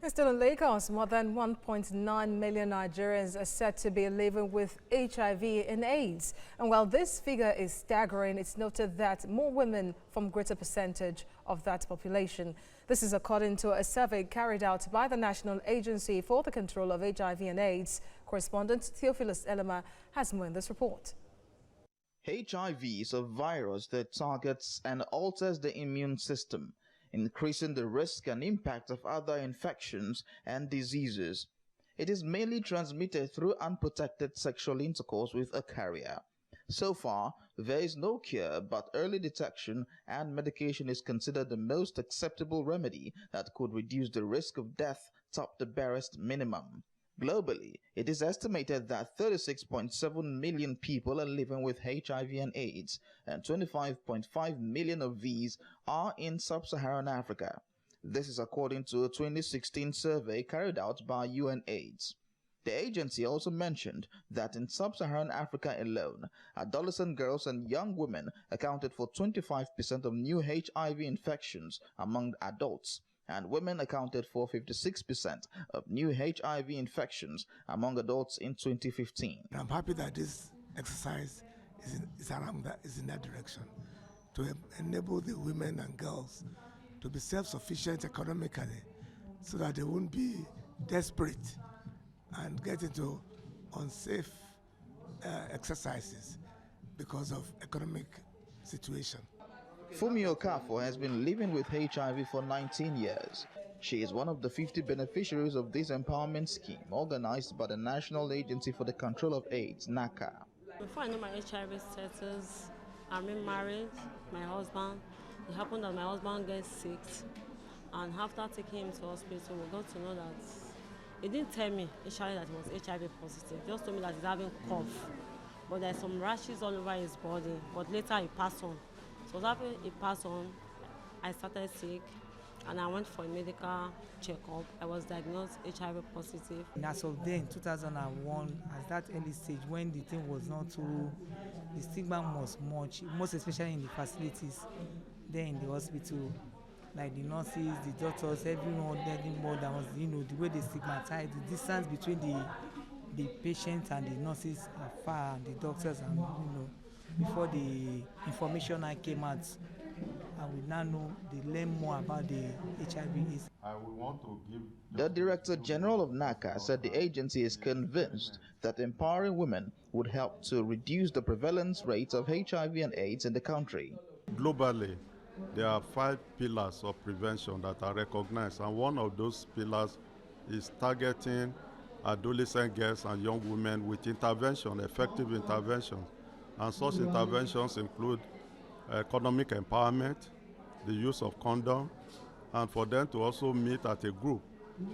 Still in Lagos, more than 1.9 million Nigerians are said to be living with HIV and AIDS. And while this figure is staggering, it's noted that more women form greater percentage of that population. This is according to a survey carried out by the National Agency for the Control of HIV and AIDS. Correspondent Theophilus Elema has more in this report. HIV is a virus that targets and alters the immune system, increasing the risk and impact of other infections and diseases. It is mainly transmitted through unprotected sexual intercourse with a carrier. So far, there is no cure, but early detection and medication is considered the most acceptable remedy that could reduce the risk of death to the barest minimum. Globally, it is estimated that 36.7 million people are living with HIV and AIDS, and 25.5 million of these are in sub-Saharan Africa. This is according to a 2016 survey carried out by UNAIDS. The agency also mentioned that in sub-Saharan Africa alone, adolescent girls and young women accounted for 25% of new HIV infections among adults, and women accounted for 56% of new HIV infections among adults in 2015. I'm happy that this exercise is in that direction, to enable the women and girls to be self-sufficient economically so that they won't be desperate and get into unsafe exercises because of economic situation. Fumi Okafor has been living with HIV for 19 years. She is one of the 50 beneficiaries of this empowerment scheme organized by the National Agency for the Control of AIDS, NACA. Before I know my HIV status, I'm married, my husband. It happened that my husband gets sick, and after taking him to hospital, we got to know that he didn't tell me initially that he was HIV positive. He just told me that he's having cough, but there's some rashes all over his body. But later he passed on. So after he passed on, I started sick, and I went for a medical checkup. I was diagnosed HIV positive. And as of then, 2001, at that early stage, when the thing was not too, the stigma was much, most especially in the facilities, there in the hospital, like the nurses, the doctors, everyone anymore that was, the way they stigmatize, the distance between the patients and the nurses are far, and the doctors, and before the information came out, and we now know, they learn more about the HIV/AIDS. The Director General of NACA said the agency is convinced that empowering women would help to reduce the prevalence rate of HIV and AIDS in the country. Globally, there are 5 pillars of prevention that are recognized, and one of those pillars is targeting adolescent girls and young women with intervention, effective interventions. And such interventions include economic empowerment, the use of condom, and for them to also meet at a group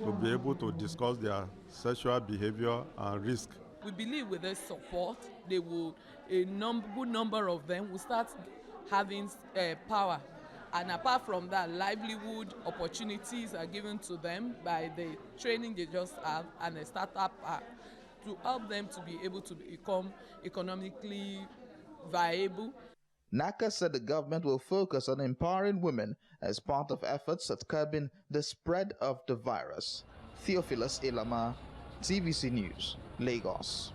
to be able to discuss their sexual behavior and risk. We believe with this support, they will, good number of them will start having power. And apart from that, livelihood opportunities are given to them by the training they just have and a startup to help them to be able to become economically viable. NACA said the government will focus on empowering women as part of efforts at curbing the spread of the virus. Theophilus Elema, TVC News, Lagos.